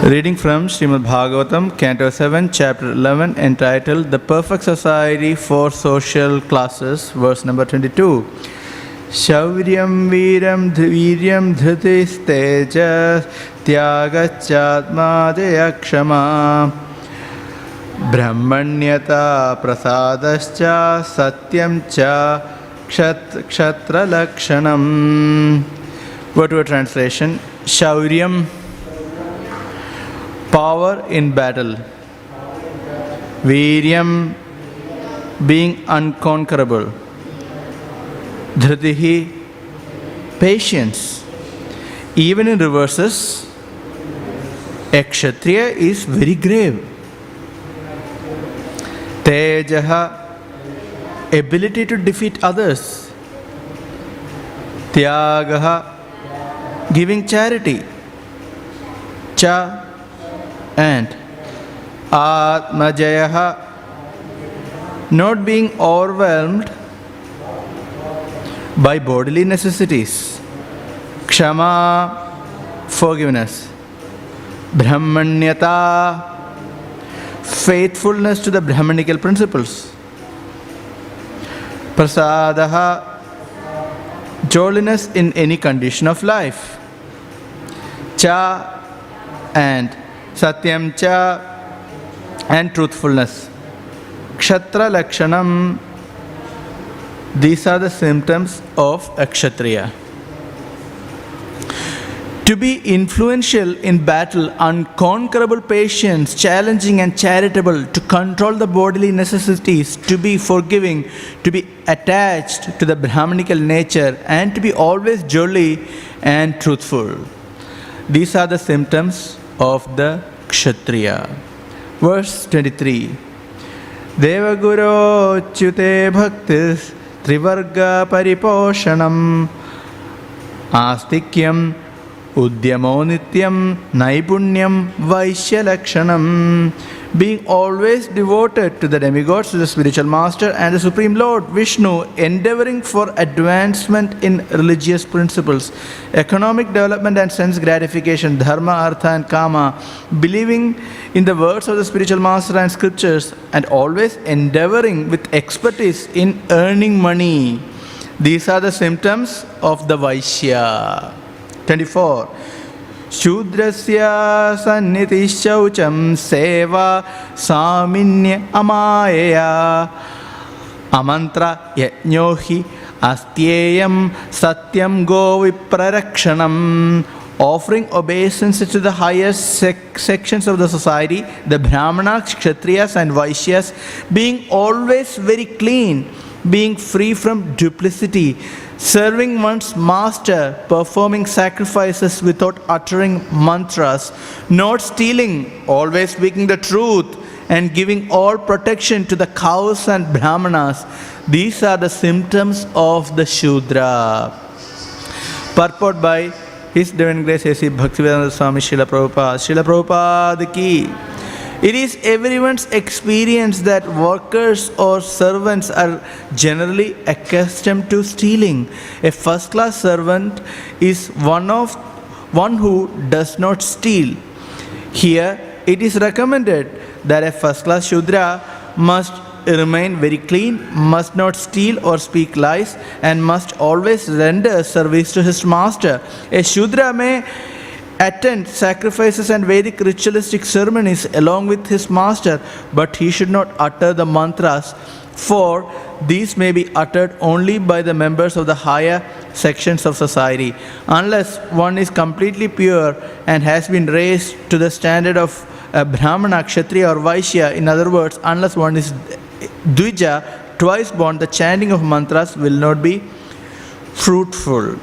Reading from Śrīmad Bhāgavatam, Canto 7, Chapter 11, entitled The Perfect Society for Social Classes, verse number 22. Shauryam Viram Dhviryam Dhritis Tejas Tyagachatmadaya Kshama Brahmanyata Prasadascha Satyam Cha Kshatra Lakshanam. Word to a translation. Shauryam, power in battle. Viryam, being unconquerable. Dhritihi, patience. Even in reverses, a kshatriya is very grave. Tejaha, ability to defeat others. Tyagaha, giving charity. Cha, and Atmajayaha, not being overwhelmed by bodily necessities. Kshama, forgiveness. Brahmanyata, faithfulness to the Brahmanical principles. Prasadaha, jolliness in any condition of life. Cha, and Satyam Cha, and truthfulness. Kshatra Lakshanam, these are the symptoms of a kshatriya. To be influential in battle, unconquerable patience, challenging and charitable, to control the bodily necessities, to be forgiving, to be attached to the Brahmanical nature, and to be always jolly and truthful. These are the symptoms of the kshatriya. Verse 23. Devaguro Chute Bhaktis Trivarga Pariposhanam Astikyam Udyamo Nityam Naipunyam Vaishya Lakshanam. Being always devoted to the demigods, to the spiritual master and the Supreme Lord Vishnu, endeavoring for advancement in religious principles, economic development and sense gratification, dharma, artha and kama, believing in the words of the spiritual master and scriptures, and always endeavoring with expertise in earning money. These are the symptoms of the Vaishya. 24. Shudrasya sannitishaucham seva saminya amaya amantra yajñohi astyeyam satyam go viprarakshanam. Offering obeisance to the highest sections of the society, the Brahmanas, Kshatriyas and Vaishyas, being always very clean, being free from duplicity, serving one's master, performing sacrifices without uttering mantras, not stealing, always speaking the truth, and giving all protection to the cows and Brahmanas. These are the symptoms of the Shudra. Purport by His Divine Grace A.C. Bhaktivedanta Swami Srila Prabhupada. Srila Prabhupada ki. It is everyone's experience that workers or servants are generally accustomed to stealing. A first-class servant is one who does not steal. Here, it is recommended that a first-class Shudra must remain very clean, must not steal or speak lies, and must always render service to his master. A Shudra may attend sacrifices and Vedic ritualistic ceremonies along with his master, but he should not utter the mantras, for these may be uttered only by the members of the higher sections of society. Unless one is completely pure and has been raised to the standard of a Brahmana, Kshatriya or Vaishya, in other words, unless one is Dvija, twice born, the chanting of mantras will not be fruitful.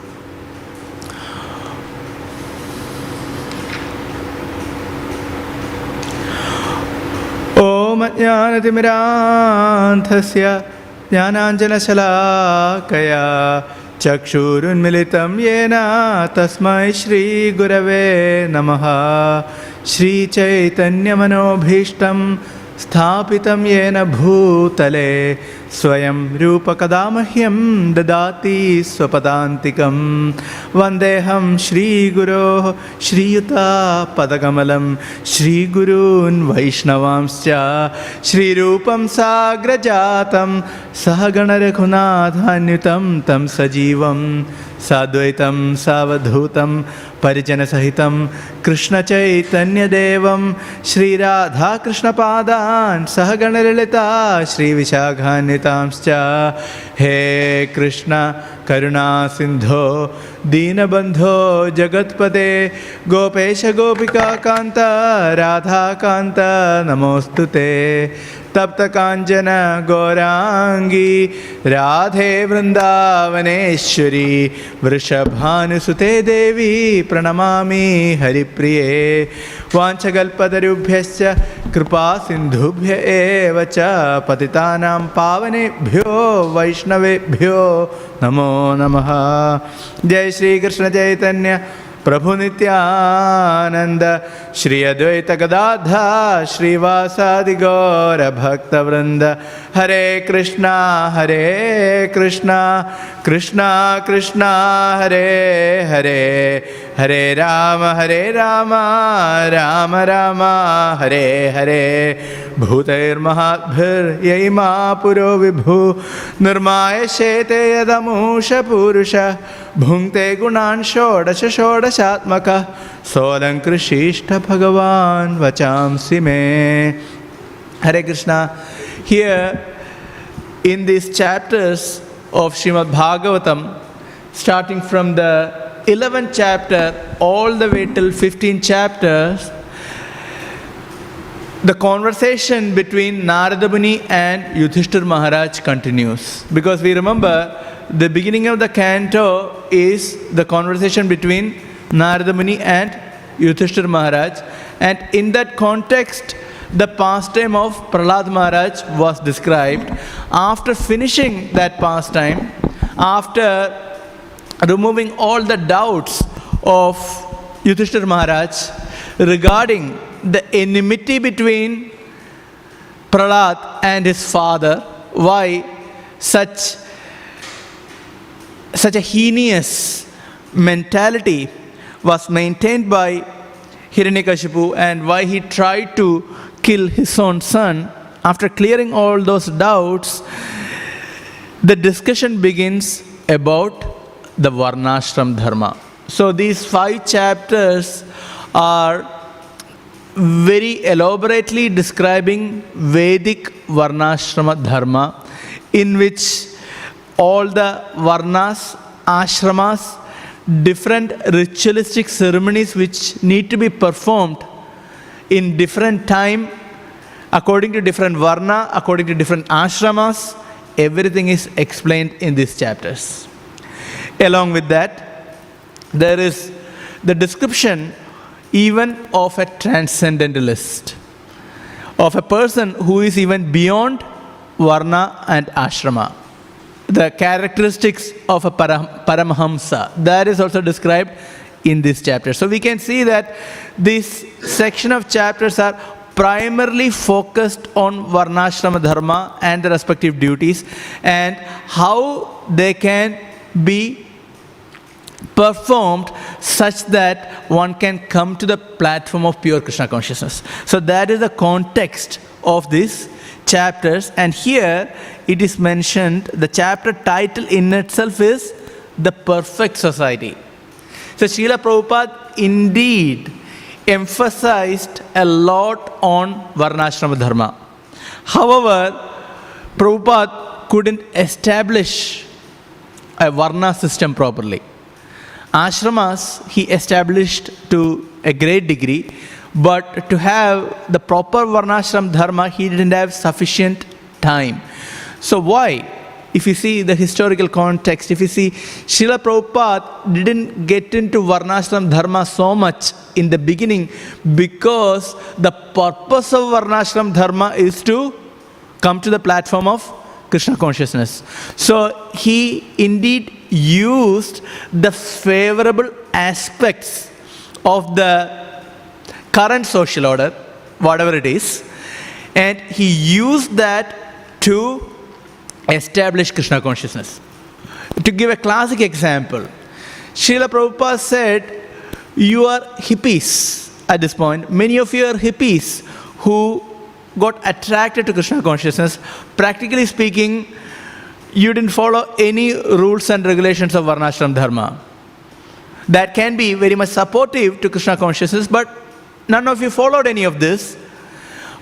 Om Jnanatimirandhasya Jnananjanashalakaya Chakshurunmilitam Yena Tasmai Shri Gurave Namaha. Shri Chaitanya Manobhishtam स्थापितं येन भूतले स्वयं रूपकदा मह्यं ददाति स्वपदान्तिकं वन्देऽहं श्रीगुरोः श्रीयुतापदकमलं श्रीगुरून् वैष्णवांश्च श्रीरूपं साग्रजातं सहगणरघुनाथान्वितं तं सजीवं साद्वैतं सावधूतं परिजनसहितं कृष्णचैतन्यदेवं श्रीराधाकृष्णपादान् सहगणललिता श्रीविशाखान्वितांश्च हे कृष्ण करुणासिन्धो दीनबन्धो जगत्पते गोपेश गोपिकान्त राधाकान्त नमोऽस्तु ते तप्त कांचन गौरांगी राधे वृंदावनेश्वरी वृषभानुसुते देवी प्रणमामि हरिप्रिये वाञ्छकल्पतरुभ्यश्च कृपा सिन्धुभ्य एव च पतितानां पावनेभ्यो वैष्णवेभ्यो नमो नमः। जय श्री कृष्ण चैतन्य प्रभु नित्यानंद श्री अद्वैत गदाधर श्रीवासादि गौर भक्तवृंद हरे कृष्णा कृष्णा कृष्णा हरे हरे हरे राम राम राम हरे हरे भूतैर्महाद्भिर्यैमा पुरो विभु निर्माय शेते यदमुष पुरुष भुङ्क्ते गुणान् षोडश षोडशात्मकः सोऽलङ्कृशिष्ट भगवान् वचांसि मे। Hare Krishna. Here in these chapters of Śrīmad Bhāgavatam, starting from the 11th chapter all the way till 15 chapters, the conversation between Narada Muni and Yudhishthira Maharaj continues. Because we remember the beginning of the canto is the conversation between Narada Muni and Yudhishthira Maharaj, and in that context the pastime of Prahlad Maharaj was described. After finishing that pastime, after removing all the doubts of Yudhishthira Maharaj regarding the enmity between Prahlad and his father, why such a heinous mentality was maintained by Hiranyakashipu and why he tried to kill his own son. After clearing all those doubts, the discussion begins about the Varnashrama Dharma. So these 5 chapters are very elaborately describing Vedic Varnashrama Dharma, in which all the Varnas, ashramas, different ritualistic ceremonies which need to be performed in different time, according to different Varna, according to different ashramas, everything is explained in these chapters. Along with that, there is the description even of a transcendentalist, of a person who is even beyond Varna and ashrama. The characteristics of a Paramahamsa, that is also described in this chapter. So we can see that this section of chapters are primarily focused on Varnashrama Dharma and the respective duties and how they can be performed such that one can come to the platform of pure Krishna consciousness. So that is the context of these chapters, and here it is mentioned, the chapter title in itself is The Perfect Society. So Srila Prabhupada indeed emphasized a lot on Varnashrama Dharma. However, Prabhupada couldn't establish a Varna system properly. Ashramas he established to a great degree, but to have the proper Varnashram Dharma, he didn't have sufficient time. So why? If you see the historical context, if you see, Srila Prabhupada didn't get into Varnashram Dharma so much in the beginning because the purpose of Varnashram Dharma is to come to the platform of Krishna consciousness. So he indeed used the favorable aspects of the current social order, whatever it is, And he used that to establish Krishna consciousness. To give a classic example, Srila Prabhupada said, you are hippies at this point. Many of you are hippies who got attracted to Krishna consciousness. Practically speaking, you didn't follow any rules and regulations of Varnashrama Dharma. That can be very much supportive to Krishna consciousness, but none of you followed any of this.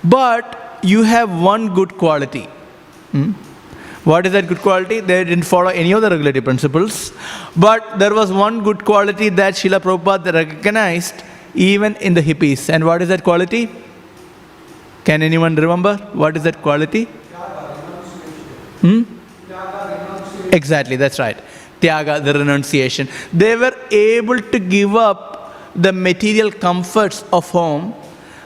But you have one good quality. What is that good quality? They didn't follow any of the regulatory principles. But there was one good quality that Srila Prabhupada recognized even in the hippies. And what is that quality? Can anyone remember? What is that quality? Exactly, that's right. Tyaga, the renunciation. They were able to give up the material comforts of home.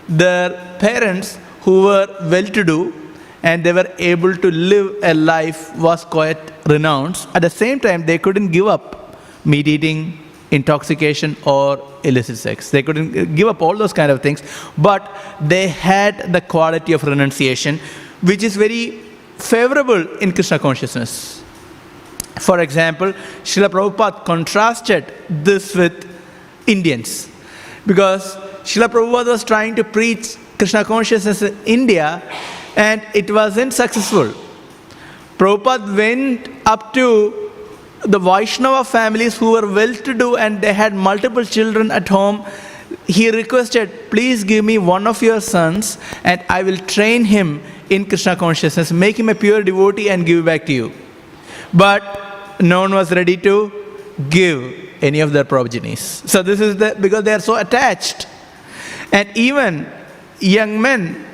Their parents, who were well-to-do, and they were able to live a life, was quite renounced. At the same time, they couldn't give up meat eating, intoxication, or illicit sex. They couldn't give up all those kind of things, but they had the quality of renunciation, which is very favorable in Krishna consciousness. For example, Srila Prabhupada contrasted this with Indians, because Srila Prabhupada was trying to preach Krishna consciousness in India, and it wasn't successful. Prabhupada went up to the Vaishnava families who were well-to-do and they had multiple children at home. He requested, please give me one of your sons and I will train him in Krishna consciousness, make him a pure devotee and give back to you. But no one was ready to give any of their progenies. So this is because they are so attached. And even young men,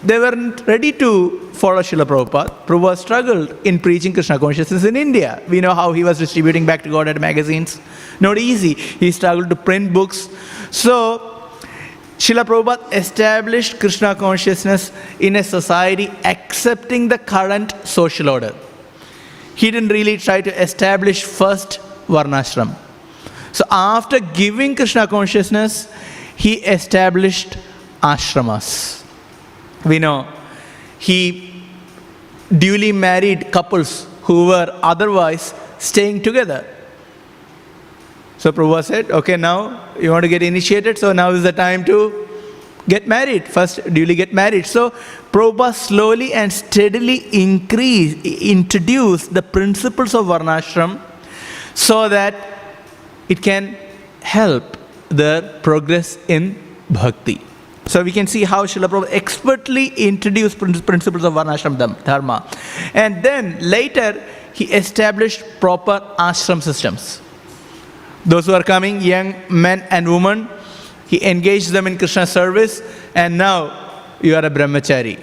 they weren't ready to follow Srila Prabhupada. Prabhupada struggled in preaching Krishna consciousness in India. We know how he was distributing Back to Godhead magazines. Not easy. He struggled to print books. So, Srila Prabhupada established Krishna consciousness in a society accepting the current social order. He didn't really try to establish first Varnashrama. So, after giving Krishna consciousness, he established ashramas. We know he duly married couples who were otherwise staying together. So Prabhupada said, okay, now you want to get initiated, so now is the time to get married. First, duly get married. So Prabhupada slowly and steadily introduced the principles of Varnashram so that it can help their progress in bhakti. So we can see how Srila Prabhupada expertly introduced principles of Varnashrama Dharma. And then later, he established proper ashram systems. Those who are coming, young men and women, he engaged them in Krishna service, and now you are a brahmachari.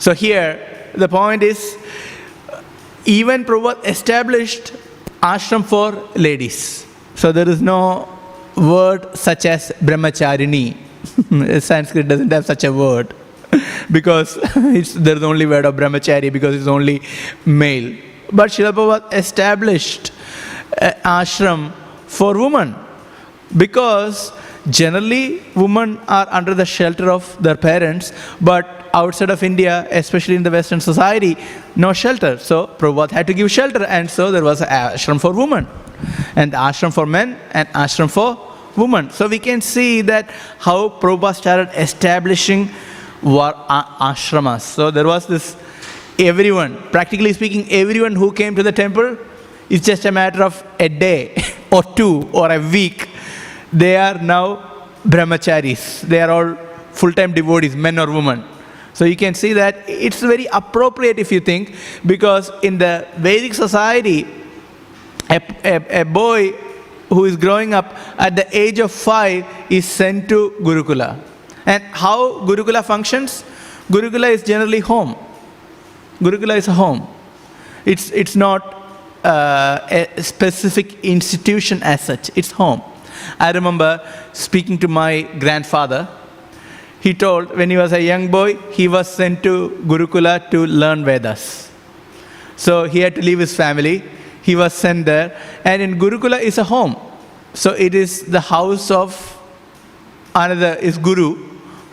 So here, the point is, even Prabhupada established ashram for ladies. So there is no word such as brahmacharini. Sanskrit doesn't have such a word because there's only word of brahmachari because it's only male. But Srila Prabhupada established ashram for women because generally women are under the shelter of their parents, but outside of India, especially in the Western society, no shelter. So Prabhupada had to give shelter, and so there was an ashram for women, and ashram for men, and ashram for women. So we can see that how Prabhupada started establishing ashramas. So there was this, everyone, practically speaking, everyone who came to the temple, it's just a matter of a day or two or a week. They are now brahmacharis. They are all full-time devotees, men or women. So you can see that it's very appropriate if you think, because in the Vedic society, a boy who is growing up at the age of 5 is sent to gurukula. And how gurukula functions? Gurukula is generally home. Gurukula is a home. It's not a specific institution as such. It's home. I remember speaking to my grandfather. He told when he was a young boy, he was sent to gurukula to learn Vedas. So he had to leave his family. He was sent there. And in gurukula is a home. So it is the house of another is guru,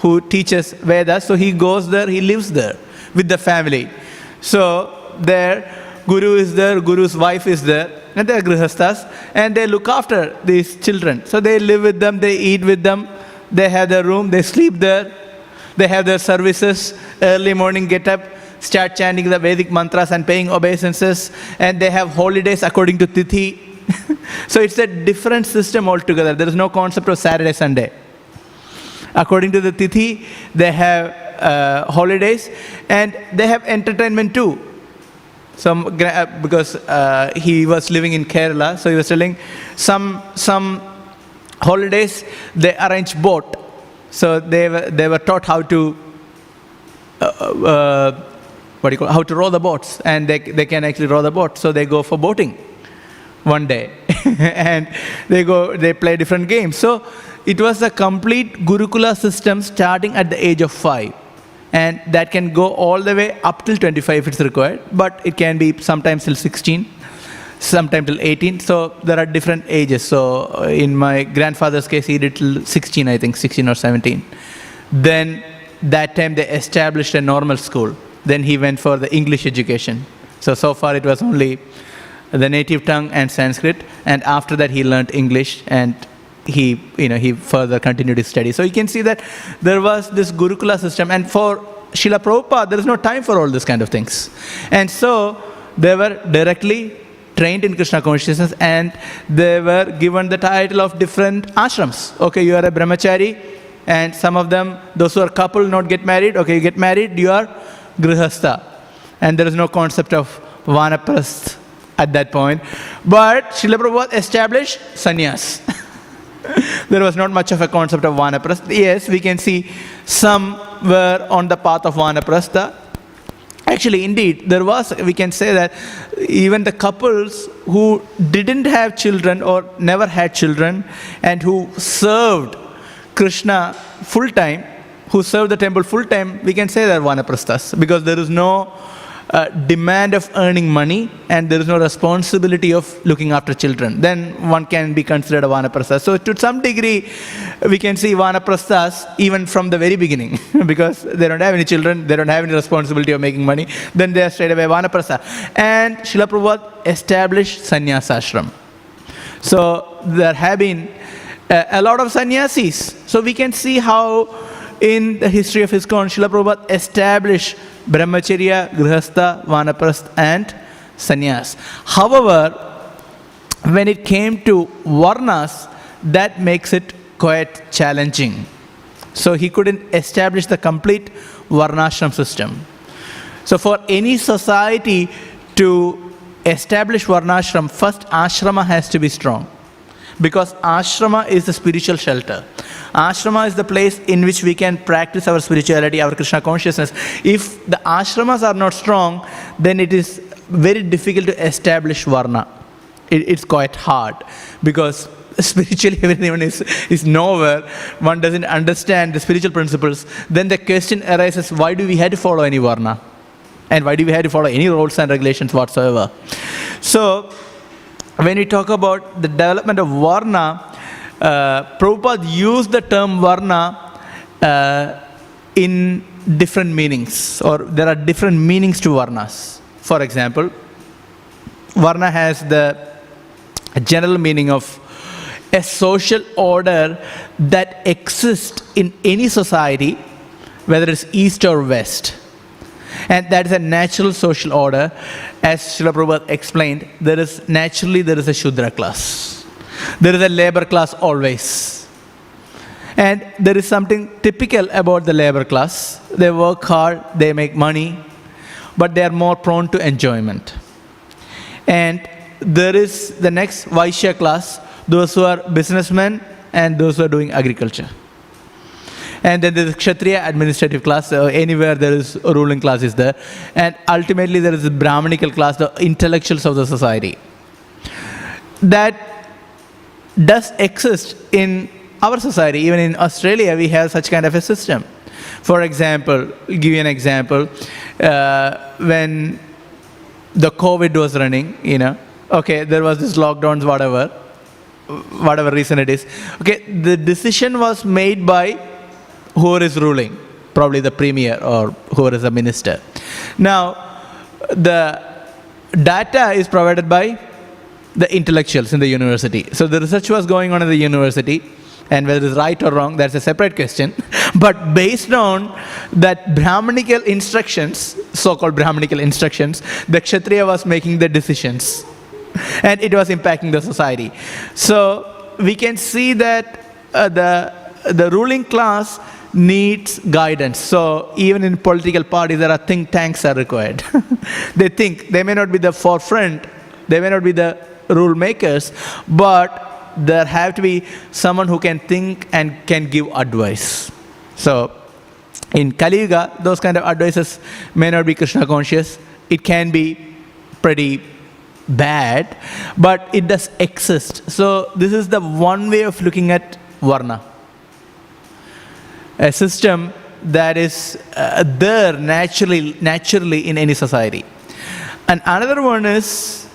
who teaches Vedas. So he goes there, he lives there with the family. So their guru is there, guru's wife is there, and they are grihasthas, and they look after these children. So they live with them, they eat with them, they have their room, they sleep there, they have their services, early morning get up, start chanting the Vedic mantras and paying obeisances, and they have holidays according to Tithi. So it's a different system altogether. There is no concept of Saturday, Sunday. According to the Tithi, they have holidays, and they have entertainment too. Because he was living in Kerala, so he was telling some holidays they arrange boat. So they were taught how to how to row the boats, and they can actually row the boat. So they go for boating one day, and they play different games. So it was a complete gurukula system starting at the age of 5. And that can go all the way up till 25 if it's required, but it can be sometimes till 16, sometimes till 18. So there are different ages. So in my grandfather's case, he did till 16, I think, 16 or 17. Then that time they established a normal school. Then he went for the English education. So far it was only the native tongue and Sanskrit. And after that he learned English, and he further continued his study. So you can see that there was this gurukula system, and for Srila Prabhupada, there is no time for all these kind of things. And so they were directly trained in Krishna consciousness, and they were given the title of different ashrams. Okay, you are a brahmachari, and some of them, those who are couple, not get married. Okay, you get married, you are grihastha. And there is no concept of vanaprasth at that point. But Srila Prabhupada established sannyas. There was not much of a concept of vanaprastha. Yes, we can see some were on the path of vanaprastha. Actually, indeed, we can say that even the couples who didn't have children or never had children, and who served Krishna full time, who served the temple full time, we can say they're vanaprasthas, because there is no demand of earning money, and there is no responsibility of looking after children. Then one can be considered a vanaprastha. So to some degree, we can see vanaprasthas even from the very beginning, because they don't have any children, they don't have any responsibility of making money, then they are straight away vanaprastha. And Srila Prabhupada established sannyasa ashram. So there have been a lot of sannyasis. So we can see how in the history of ISKCON, Srila Prabhupada established brahmacharya, grihastha, vanaprastha, and sannyas. However, when it came to varnas, that makes it quite challenging. So he couldn't establish the complete varnashram system. So for any society to establish varnashram, first ashrama has to be strong. Because ashrama is the spiritual shelter. Ashrama is the place in which we can practice our spirituality, our Krishna consciousness. If the ashramas are not strong, then it is very difficult to establish varna. It's quite hard, because spiritually everyone is nowhere. One doesn't understand the spiritual principles. Then the question arises, why do we have to follow any varna? And why do we have to follow any rules and regulations whatsoever? So when we talk about the development of varna, Prabhupada used the term varna in different meanings, or there are different meanings to varnas. For example, varna has the general meaning of a social order that exists in any society, whether it's east or west. And that is a natural social order. As Srila Prabhupada explained, there is a Shudra class. There is a labor class always. And there is something typical about the labor class. They work hard, they make money, but they are more prone to enjoyment. And there is the next Vaishya class, those who are businessmen and those who are doing agriculture. And then there is kshatriya, administrative class. Anywhere there is a ruling class is there. And ultimately there is a brahmanical class, the intellectuals of the society. That does exist in our society. Even in Australia, we have such kind of a system. For example, I'll give you an example. When the COVID was running, okay, there was this lockdowns, whatever reason it is. Okay, the decision was made by whoever is ruling, probably the premier or whoever is the minister. Now, the data is provided by the intellectuals in the university. So the research was going on in the university, and whether it's right or wrong, that's a separate question. But based on that Brahmanical instructions, so-called Brahmanical instructions, the kshatriya was making the decisions. And it was impacting the society. So we can see that the ruling class needs guidance. So even in political parties, there are think tanks are required. They think, they may not be the forefront, they may not be the rule makers, but there have to be someone who can think and can give advice. So in Kali Yuga, those kind of advices may not be Krishna conscious. It can be pretty bad, but it does exist. So this is the one way of looking at Varna. A system that is there naturally in any society. And another one is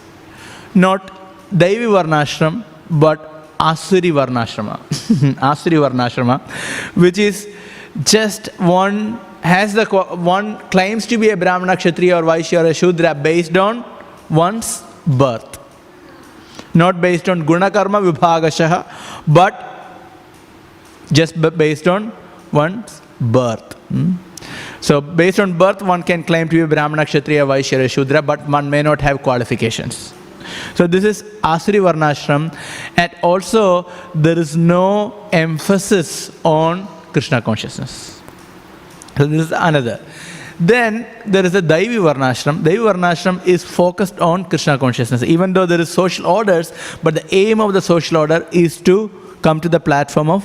not Daivi Varnashram, but Asuri Varnashrama. Asuri Varnashrama, which is just one claims to be a Brahmana, Kshatriya or Vaishya or a Shudra based on one's birth. Not based on Guna Karma Vibhagashaha, but just based on one's birth. So based on birth, one can claim to be a Brahmana, Kshatriya, Vaishya or Shudra, but one may not have qualifications. So this is Asuri Varnashram, and also there is no emphasis on Krishna consciousness. So this is another. Then there is a Daivi Varnashram. Daivi Varnashram is focused on Krishna consciousness. Even though there is social orders, but the aim of the social order is to come to the platform of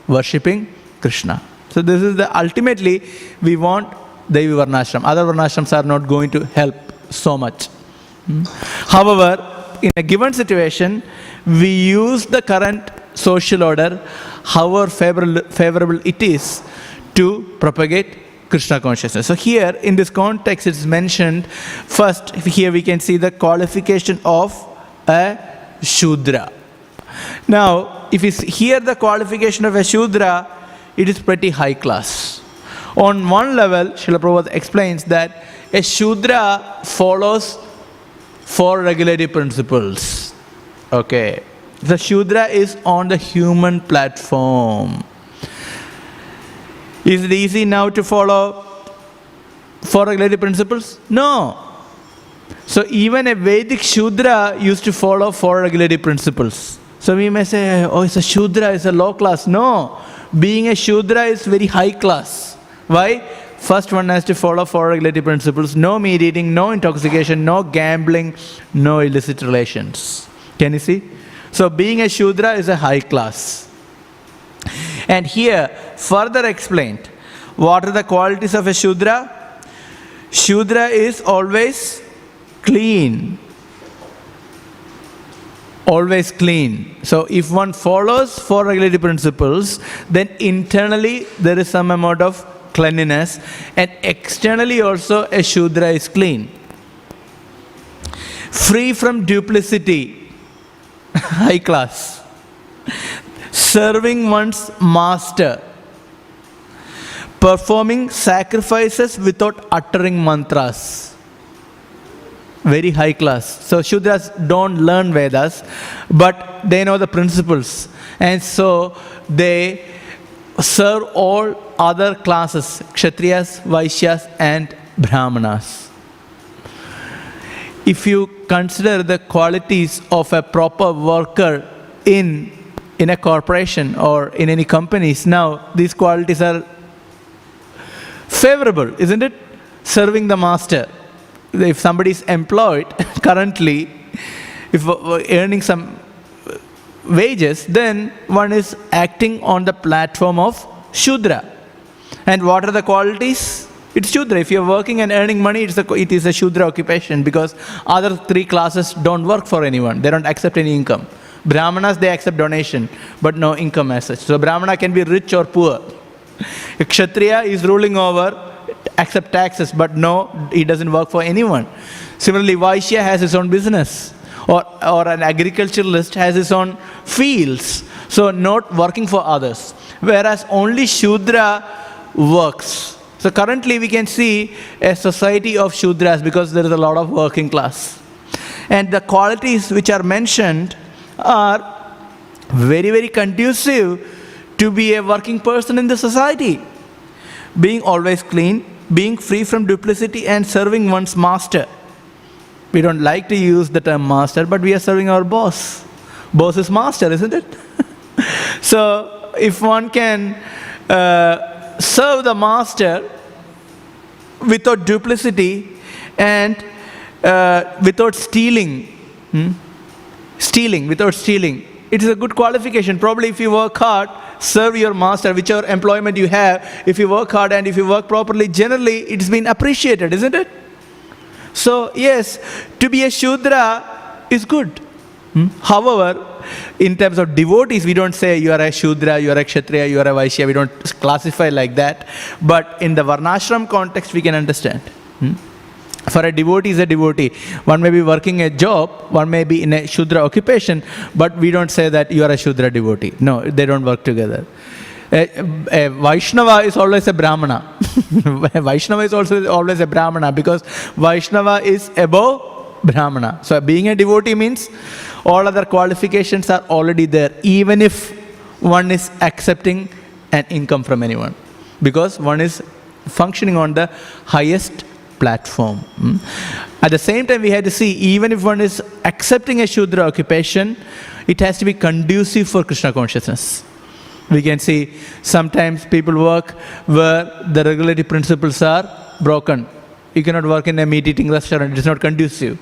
worshipping Krishna. So this is ultimately we want Daivi Varnashram. Other Varnashrams are not going to help so much. However, in a given situation, we use the current social order, however favorable it is, to propagate Krishna consciousness. So here, in this context, it's mentioned, first, here we can see the qualification of a Shudra. Now, if you hear the qualification of a Shudra, it is pretty high class. On one level, Srila Prabhupada explains that a Shudra follows 4 regulative principles. Okay. The Shudra is on the human platform. Is it easy now to follow 4 regulative principles? No. So even a Vedic Shudra used to follow 4 regulative principles. So we may say, oh, it's a Shudra, it's a low class. No. Being a Shudra is very high class. Why? First one has to follow 4 regulative principles. No meat eating, no intoxication, no gambling, no illicit relations. Can you see? So being a Shudra is a high class. And here, further explained, what are the qualities of a Shudra? Shudra is always clean. Always clean. So if one follows 4 regulative principles, then internally there is some amount of cleanliness, and externally also a Shudra is clean. Free from duplicity, high class. Serving one's master. Performing sacrifices without uttering mantras. Very high class. So Shudras don't learn Vedas, but they know the principles. And so they serve all other classes, Kshatriyas, Vaishyas and Brahmanas. If you consider the qualities of a proper worker in a corporation or in any companies, now these qualities are favorable, isn't it? Serving the master. If somebody is employed currently, if earning some wages, then one is acting on the platform of Shudra. And what are the qualities? It's Shudra. If you're working and earning money, it is a Shudra occupation, because other 3 classes don't work for anyone. They don't accept any income. Brahmanas, they accept donation, but no income as such. So Brahmana can be rich or poor. A Kshatriya is ruling over, accept taxes, but no, he doesn't work for anyone. Similarly, Vaishya has his own business. or an agriculturalist has his own fields, so not working for others. Whereas only Shudra works. So currently we can see a society of Shudras because there is a lot of working class. And the qualities which are mentioned are very, very conducive to be a working person in the society. Being always clean, being free from duplicity, and serving one's master. We don't like to use the term master, but we are serving our boss. Boss is master, isn't it? So if one can serve the master without duplicity and without stealing, without stealing, it is a good qualification. Probably if you work hard, serve your master, whichever employment you have, if you work hard and if you work properly, generally it's been appreciated, isn't it? So yes, to be a Shudra is good. However, in terms of devotees, we don't say you are a Shudra, you are a kshatriya, you are a Vaishya. We don't classify like that. But in the Varnashram context, we can understand. For a devotee is a devotee. One may be working a job, one may be in a Shudra occupation, but we don't say that you are a Shudra devotee. No, they don't work together. A Vaishnava is always a Brahmana. Vaishnava is also always a Brahmana because Vaishnava is above Brahmana. So being a devotee means all other qualifications are already there, even if one is accepting an income from anyone, because one is functioning on the highest platform. At the same time, we have to see, even if one is accepting a Shudra occupation, it has to be conducive for Krishna consciousness. We can see sometimes people work where the regulatory principles are broken. You cannot work in a meat-eating restaurant, it is not conducive.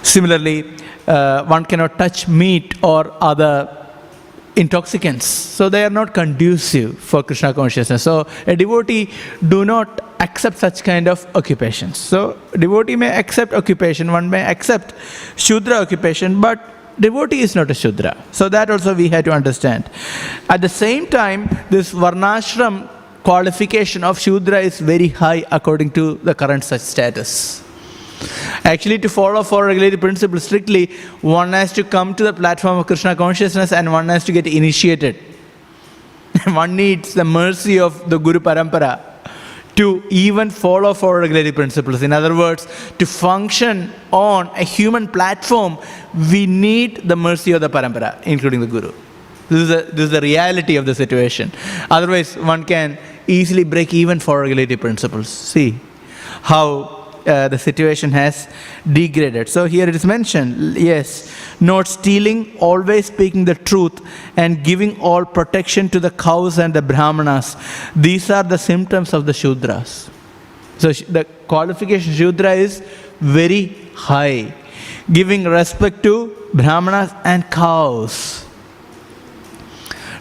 Similarly, one cannot touch meat or other intoxicants. So they are not conducive for Krishna consciousness. So a devotee do not accept such kind of occupations. So devotee may accept occupation, one may accept Shudra occupation, but devotee is not a Shudra. So that also we have to understand. At the same time, this Varnashram qualification of Shudra is very high according to the current such status. Actually, to follow four regulatory principles strictly, one has to come to the platform of Krishna consciousness and one has to get initiated. One needs the mercy of the Guru Parampara to even follow four regulatory principles. In other words, to function on a human platform, we need the mercy of the Parampara, including the Guru. This is the reality of the situation. Otherwise, one can easily break even four regulatory principles. See how the situation has degraded. So here it is mentioned, yes, not stealing, always speaking the truth, and giving all protection to the cows and the brahmanas. These are the symptoms of the Shudras. So the qualification Shudra is very high. Giving respect to brahmanas and cows.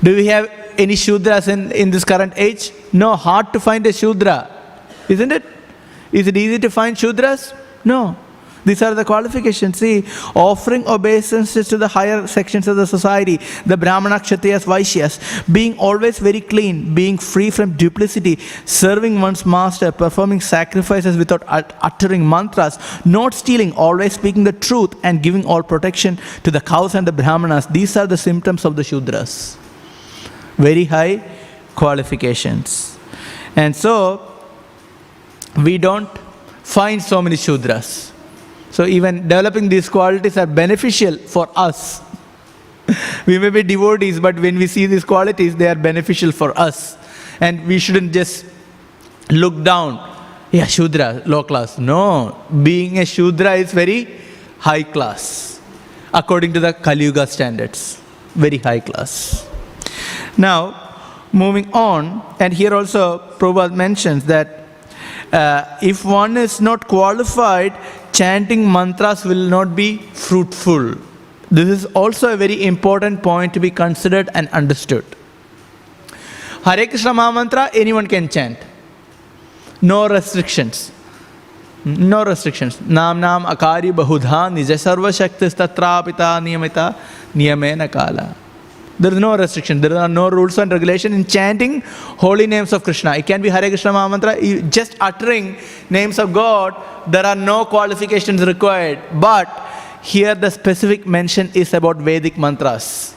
Do we have any Shudras in this current age? No, hard to find a Shudra, isn't it? Is it easy to find Shudras? No. These are the qualifications. See, offering obeisances to the higher sections of the society, the Brahmana, Kshatriyas, Vaishyas, being always very clean, being free from duplicity, serving one's master, performing sacrifices without uttering mantras, not stealing, always speaking the truth, and giving all protection to the cows and the Brahmanas. These are the symptoms of the Shudras. Very high qualifications. And so, we don't find so many Shudras. So even developing these qualities are beneficial for us. We may be devotees, but when we see these qualities, they are beneficial for us. And we shouldn't just look down, yeah, Shudra, low class. No, being a Shudra is very high class, according to the Kali Yuga standards. Very high class. Now, moving on, and here also Prabhupada mentions that if one is not qualified, chanting mantras will not be fruitful. This is also a very important point to be considered and understood. Hare Krishna Mahamantra, anyone can chant. No restrictions. No restrictions. Nam nam akari bahudha nija sarva shaktis tatrapita niyamita niyamena kala. There is no restriction. There are no rules and regulations in chanting holy names of Krishna. It can be Hare Krishna Maha Mantra. Just uttering names of God, there are no qualifications required. But here the specific mention is about Vedic mantras.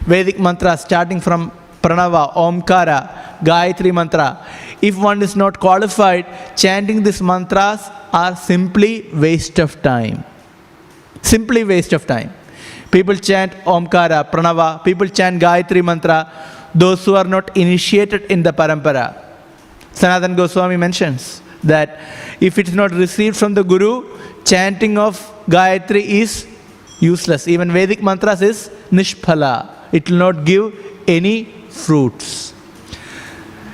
Vedic mantras starting from Pranava, Omkara, Gayatri mantra. If one is not qualified, chanting these mantras are simply waste of time. Simply waste of time. People chant Omkara, Pranava, people chant Gayatri mantra, those who are not initiated in the parampara. Sanatana Goswami mentions that if it is not received from the Guru, chanting of Gayatri is useless. Even Vedic mantras is nishphala. It will not give any fruits.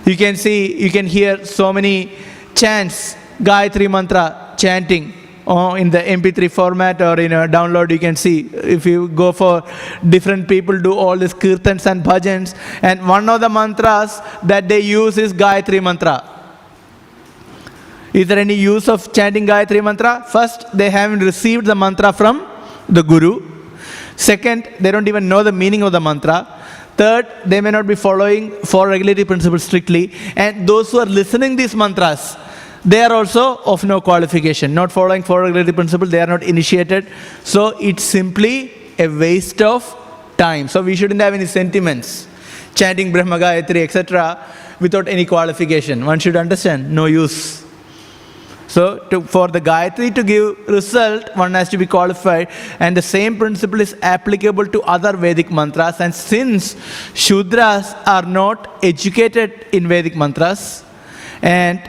You can hear so many chants, Gayatri mantra chanting in the MP3 format or in a download. You can see, if you go for different people do all these kirtans and bhajans, and one of the mantras that they use is Gayatri mantra. Is there any use of chanting Gayatri mantra? First, they haven't received the mantra from the Guru. Second, they don't even know the meaning of the mantra. Third, they may not be following 4 regulatory principles strictly. And those who are listening these mantras, they are also of no qualification. Not following 4 regulatory principles, they are not initiated. So it's simply a waste of time. So we shouldn't have any sentiments. Chanting Brahma Gayatri, etc. without any qualification. One should understand, no use. So for the Gayatri to give result, one has to be qualified. And the same principle is applicable to other Vedic mantras. And since Shudras are not educated in Vedic mantras, and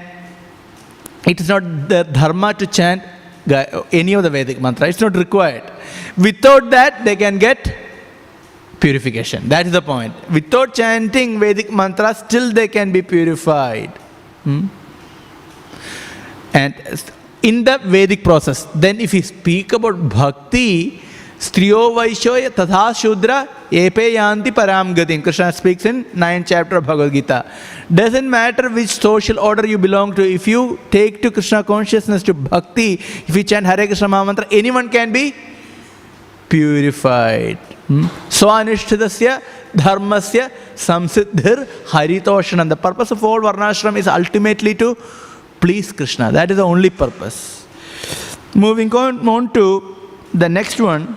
it is not the Dharma to chant any of the Vedic mantra, it's not required. Without that, they can get purification. That is the point. Without chanting Vedic mantras, still they can be purified. And in the Vedic process, then if we speak about bhakti, Striyo Vaishya Tatha Shudra Epe Yanti Param Gatim. Krishna speaks in 9th chapter of Bhagavad Gita. Doesn't matter which social order you belong to. If you take to Krishna consciousness, to bhakti, if you chant Hare Krishna Maha Mantra, anyone can be purified. Swanishtadasya dharmasya samsiddhir haritoshanam. The purpose of all Varnashrama is ultimately to please Krishna. That is the only purpose. Moving on to the next one,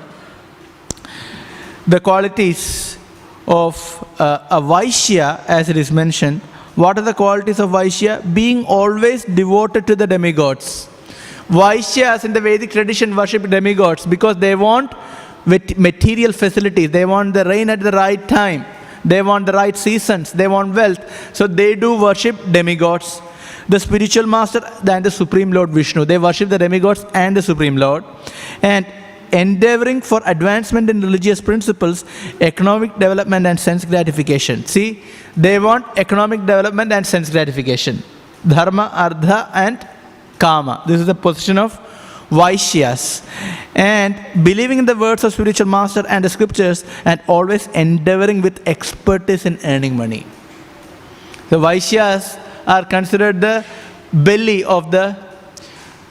the qualities of a Vaishya, as it is mentioned. What are the qualities of Vaishya? Being always devoted to the demigods. Vaishyas in the Vedic tradition worship demigods because they want material facilities. They want the rain at the right time. They want the right seasons. They want wealth. So they do worship demigods. The spiritual master and the Supreme Lord Vishnu. They worship the demigods and the Supreme Lord. And endeavoring for advancement in religious principles, economic development and sense gratification. See, they want economic development and sense gratification. Dharma, Artha and Kama. This is the position of Vaishyas. And believing in the words of spiritual master and the scriptures, and always endeavoring with expertise in earning money. The Vaishyas are considered the belly of the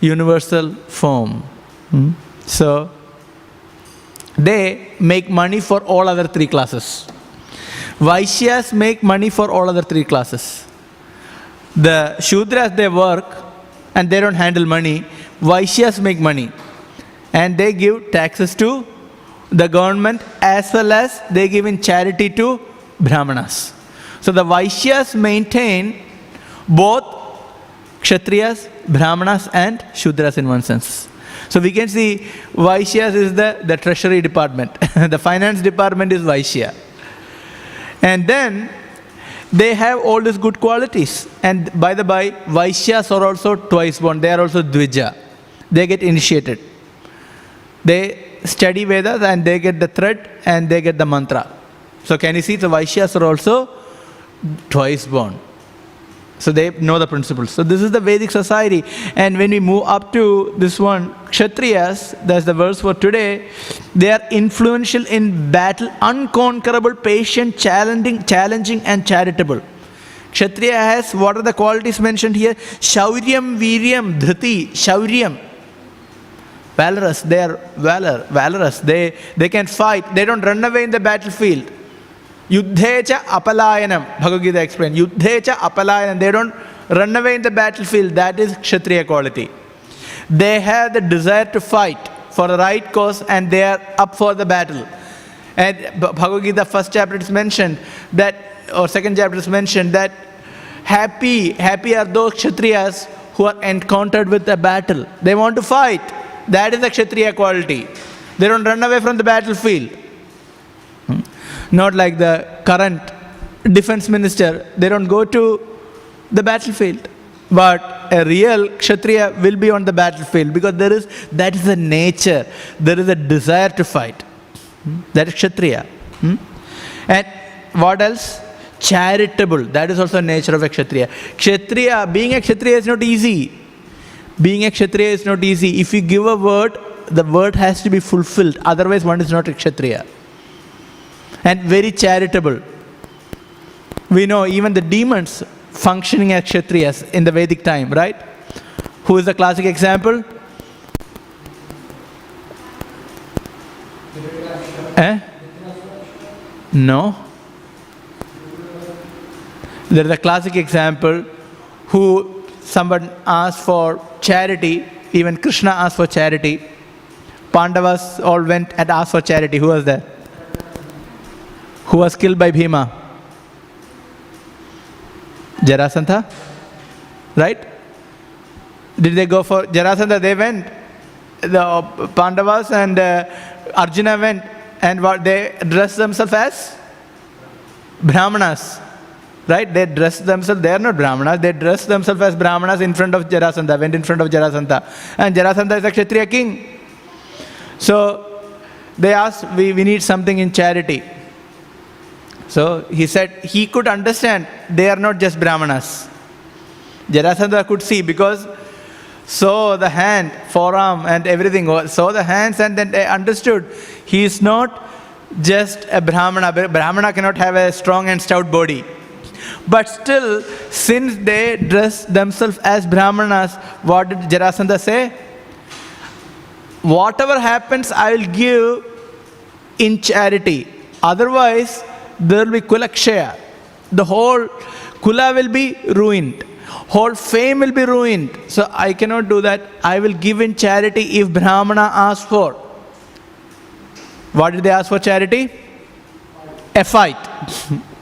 universal form. So they make money for all other 3 classes. Vaishyas make money for all other 3 classes. The Shudras, they work and they don't handle money. Vaishyas make money and they give taxes to the government, as well as they give in charity to Brahmanas. So the Vaishyas maintain both kshatriyas, Brahmanas and Shudras in one sense. So we can see Vaishyas is the treasury department. The finance department is Vaishya. And then they have all these good qualities. And by the by, Vaishyas are also twice born. They are also Dvija. They get initiated. They study Vedas and they get the thread and they get the mantra. So can you see the Vaishyas are also twice born. So they know the principles. So this is the Vedic society. And when we move up to this one, Kshatriyas, that's the verse for today, they are influential in battle, unconquerable, patient, challenging and charitable. Kshatriya has, what are the qualities mentioned here? Shauryam, Viryam, Dhriti, Shauryam. Valorous, they are valorous. They can fight. They don't run away in the battlefield. Yuddhecha apalayanam. Bhagavad Gita explained. Yuddhecha apalayanam. They don't run away in the battlefield. That is kshatriya quality. They have the desire to fight for the right cause and they are up for the battle. And Bhagavad Gita first chapter is mentioned that, or second chapter is mentioned that happy are those kshatriyas who are encountered with a battle. They want to fight. That is the kshatriya quality. They don't run away from the battlefield. Not like the current defense minister. They don't go to the battlefield. But a real kshatriya will be on the battlefield because that is the nature. There is a desire to fight. That is kshatriya. And what else? Charitable. That is also nature of a kshatriya. Being a kshatriya is not easy. Being a kshatriya is not easy. If you give a word, the word has to be fulfilled. Otherwise, one is not a kshatriya. And very charitable. We know even the demons functioning as kshatriyas in the Vedic time, right? Who is the classic example? No. There is a classic example who someone asked for charity, even Krishna asked for charity. Pandavas all went and asked for charity. Who was there? Who was killed by Bhima? Jarasandha? Right? Did they go for Jarasandha? They went. The Pandavas and Arjuna went. And what they dressed themselves as? Brahmanas. Right? They dressed themselves, they are not Brahmanas, they dressed themselves as Brahmanas in front of Jarasandha, went in front of Jarasandha. And Jarasandha is a Kshatriya king. So they asked, we need something in charity. So he said, he could understand they are not just Brahmanas. Jarasandha could see because saw the hand, forearm and everything, saw the hands and then they understood he is not just a Brahmana. Brahmana cannot have a strong and stout body. But still, since they dress themselves as Brahmanas, what did Jarasandha say? Whatever happens, I will give in charity. Otherwise, there will be kulakshaya. The whole kula will be ruined. Whole fame will be ruined. So I cannot do that. I will give in charity if Brahmana asks for. What did they ask for charity? A fight.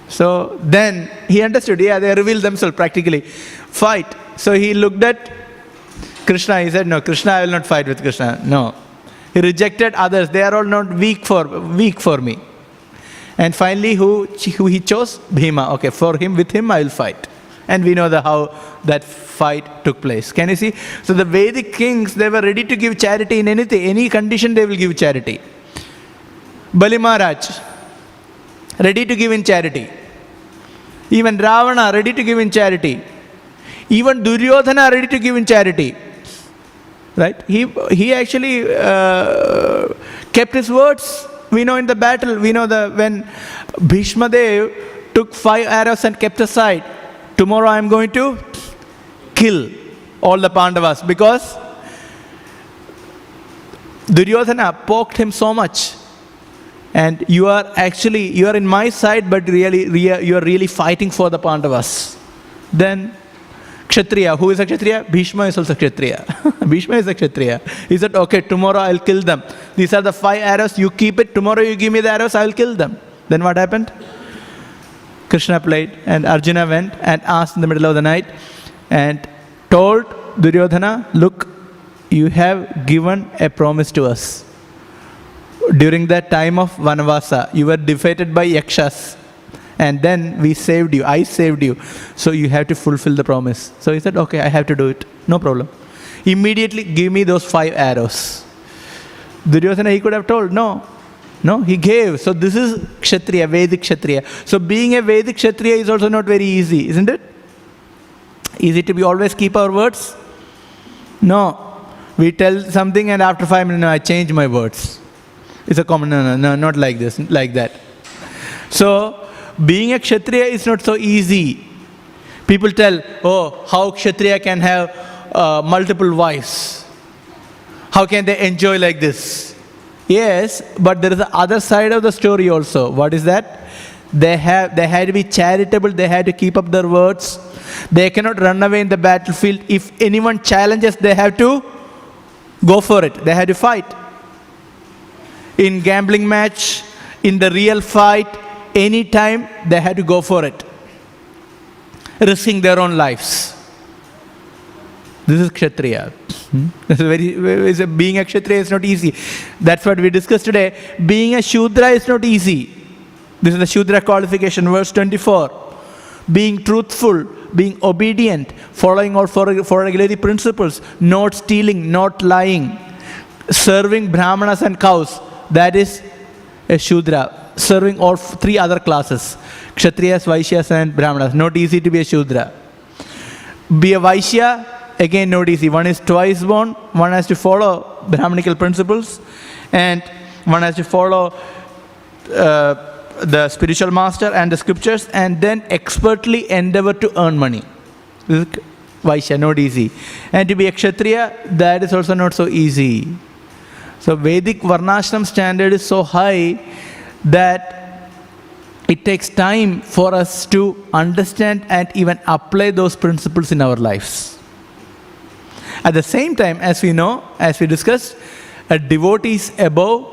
So then he understood, they revealed themselves practically. Fight. So he looked at Krishna, he said, no, Krishna, I will not fight with Krishna. No. He rejected others. They are all not weak for me. And finally, who he chose? Bhima. Okay, for him, with him, I will fight. And we know how that fight took place. Can you see? So the Vedic kings, they were ready to give charity in anything, any condition they will give charity. Bali Maharaj, ready to give in charity. Even Ravana, ready to give in charity. Even Duryodhana, ready to give in charity. Right? He actually kept his words. We know in the battle, we know when Bhishma Dev took 5 arrows and kept aside. Tomorrow I am going to kill all the Pandavas because Duryodhana poked him so much. And you are in my side, but you are really fighting for the Pandavas. Then Kshatriya, who is a Kshatriya? Bhishma is also Kshatriya. Bhishma is a Kshatriya. He said, okay, tomorrow I'll kill them. These are the 5 arrows, you keep it. Tomorrow you give me the arrows, I'll kill them. Then what happened? Krishna played and Arjuna went and asked in the middle of the night and told Duryodhana, look, you have given a promise to us. During that time of Vanavasa, you were defeated by Yakshas. And then we saved you. I saved you. So you have to fulfill the promise. So he said, okay, I have to do it. No problem. Immediately give me those 5 arrows. Duryodhana, he could have told, no, he gave. So this is Kshatriya, Vedic Kshatriya. So being a Vedic Kshatriya is also not very easy, isn't it? Easy to be always keep our words? No. We tell something and after 5 minutes, no, I change my words. It's a common, no, not like this, like that. So, being a Kshatriya is not so easy. People tell, how Kshatriya can have multiple wives. How can they enjoy like this? Yes, but there is the other side of the story also. What is that? They had to be charitable. They had to keep up their words. They cannot run away in the battlefield. If anyone challenges, they have to go for it. They had to fight. In gambling match, in the real fight, anytime they had to go for it, risking their own lives. This is kshatriya. Being a kshatriya is not easy. That's what we discussed today. Being a shudra is not easy. This is the Shudra qualification, verse 24. Being truthful, being obedient, following all four regulatory principles, not stealing, not lying, serving brahmanas and cows, that is a Shudra. Serving all three other classes, kshatriyas, vaishyas and brahmanas. Not easy to be a Shudra. Be a Vaishya, again not easy. One is twice born, one has to follow brahmanical principles, and one has to follow the spiritual master and the scriptures, and then expertly endeavor to earn money. This is Vaishya, not easy. And to be a kshatriya, that is also not so easy. So Vedic Varnashram standard is so high that it takes time for us to understand and even apply those principles in our lives. At the same time, as we know, as we discussed, a devotee is above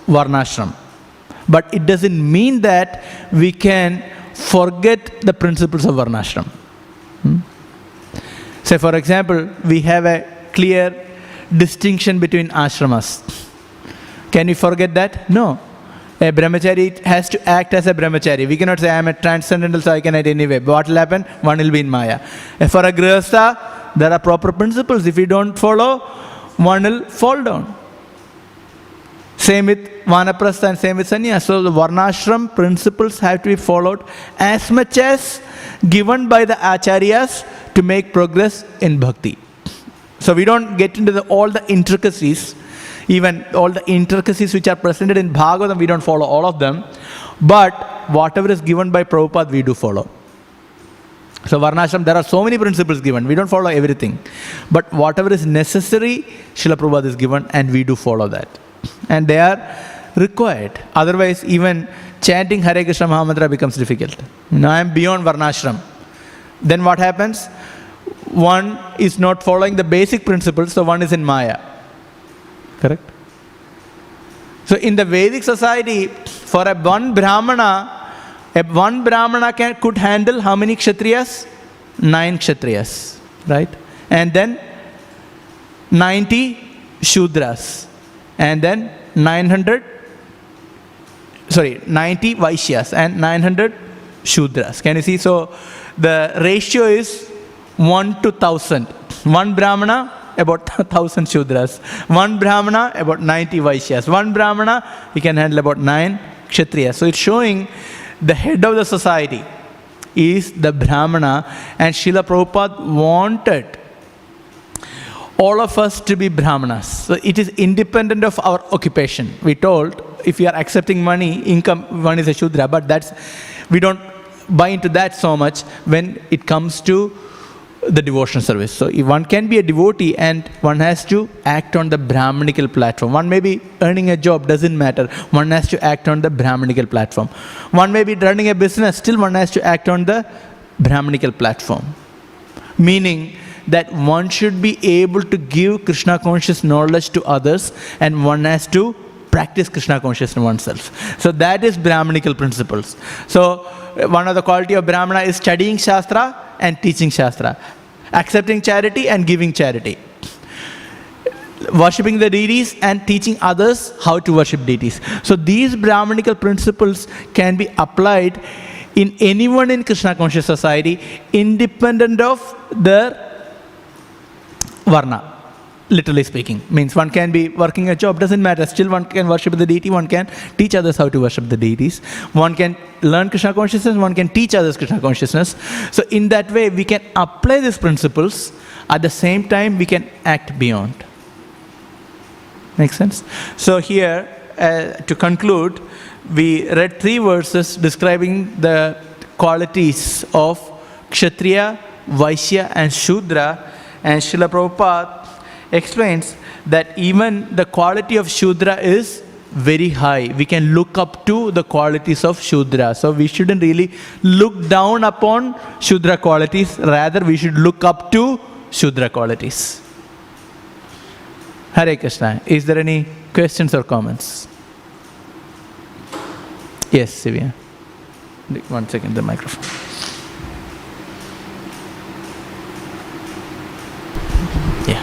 Varnashram. But it doesn't mean that we can forget the principles of Varnashram. Say, for example, we have a clear distinction between ashramas. Can we forget that? No. A brahmachari has to act as a brahmachari. We cannot say, I am a transcendental, so I can act anyway. But what will happen? One will be in Maya. For a grihastha, there are proper principles. If we don't follow, one will fall down. Same with Vanaprastha and same with Sannyas. So the Varnashram principles have to be followed as much as given by the Acharyas to make progress in bhakti. So we don't get into all the intricacies, even all the intricacies which are presented in Bhagavatam, we don't follow all of them. But whatever is given by Prabhupada, we do follow. So Varnashram, there are so many principles given. We don't follow everything. But whatever is necessary, Srila Prabhupada is given, and we do follow that. And they are required. Otherwise, even chanting Hare Krishna Mahamantra becomes difficult. Now I am beyond Varnashram. Then what happens? One is not following the basic principles, so one is in Maya. Correct? So in the Vedic society, for one Brahmana could handle how many kshatriyas? 9 kshatriyas. Right? And then 90 shudras. And then 90 Vaishyas and 900 Shudras. Can you see? So the ratio is 1 to 1,000. One Brahmana, about 1,000 Shudras. One Brahmana, about 90 Vaishyas. One Brahmana, he can handle about 9 Kshatriyas. So it's showing the head of the society is the Brahmana, and Srila Prabhupada wanted all of us to be Brahmanas. So it is independent of our occupation. We told, if you are accepting money, income, one is a Shudra, but we don't buy into that so much when it comes to the devotional service. So if one can be a devotee and one has to act on the Brahmanical platform. One may be earning a job, doesn't matter. One has to act on the Brahmanical platform. One may be running a business, still one has to act on the Brahmanical platform. Meaning that one should be able to give Krishna conscious knowledge to others, and one has to practice Krishna consciousness oneself. So that is Brahmanical principles. So one of the quality of Brahmana is studying Shastra and teaching Shastra, accepting charity and giving charity, worshipping the deities and teaching others how to worship deities. So these Brahmanical principles can be applied in anyone in Krishna conscious society, independent of their Varna. Literally speaking, means one can be working a job, doesn't matter, still one can worship the deity, one can teach others how to worship the deities, one can learn Krishna consciousness, one can teach others Krishna consciousness. So in that way, we can apply these principles, at the same time we can act beyond. Make sense? So here, to conclude, we read 3 verses describing the qualities of Kshatriya, Vaishya and Shudra, and Srila Prabhupada explains that even the quality of Shudra is very high. We can look up to the qualities of Shudra. So we shouldn't really look down upon Shudra qualities. Rather, we should look up to Shudra qualities. Hare Krishna. Is there any questions or comments? Yes, Sivya. 1 second, the microphone. Yeah.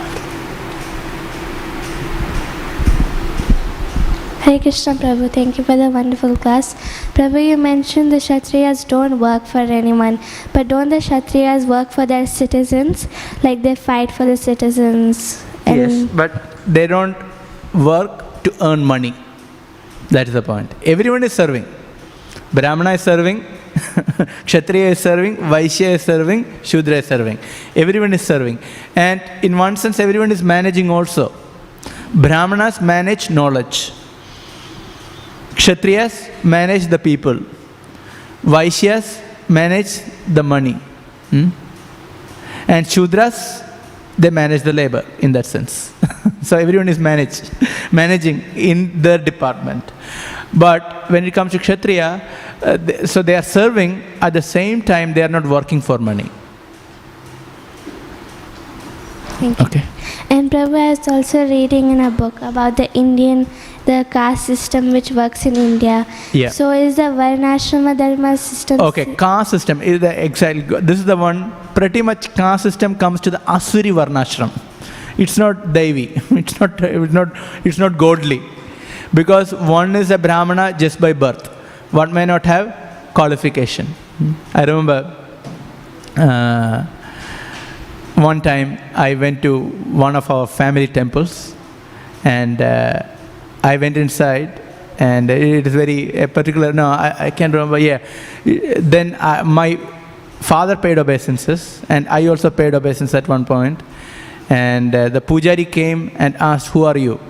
Hare Krishna Prabhu, thank you for the wonderful class. Prabhu, you mentioned the kshatriyas don't work for anyone, but don't the kshatriyas work for their citizens? Like they fight for the citizens? Yes, but they don't work to earn money. That is the point. Everyone is serving. Brahmana is serving, Kshatriya is serving, Vaishya is serving, Shudra is serving. Everyone is serving. And in one sense, everyone is managing also. Brahmanas manage knowledge. Kshatriyas manage the people. Vaishyas manage the money. And Shudras, they manage the labor in that sense. So everyone is managing in their department. But when it comes to Kshatriya, so they are serving, at the same time they are not working for money. Thank you. Okay. And Prabhu, I was also reading in a book about the caste system which works in India. Yeah. So is the Varnashrama Dharma system? Okay, caste system is the exactly. This is the one. Pretty much caste system comes to the Asuri Varnashram. It's not Devi. It's not godly, because one is a Brahmana just by birth. One may not have qualification. I remember one time I went to one of our family temples, and I went inside, and it is very particular. No, I can't remember. Yeah. Then my father paid obeisances, and I also paid obeisance at one point. And the pujari came and asked, "Who are you?"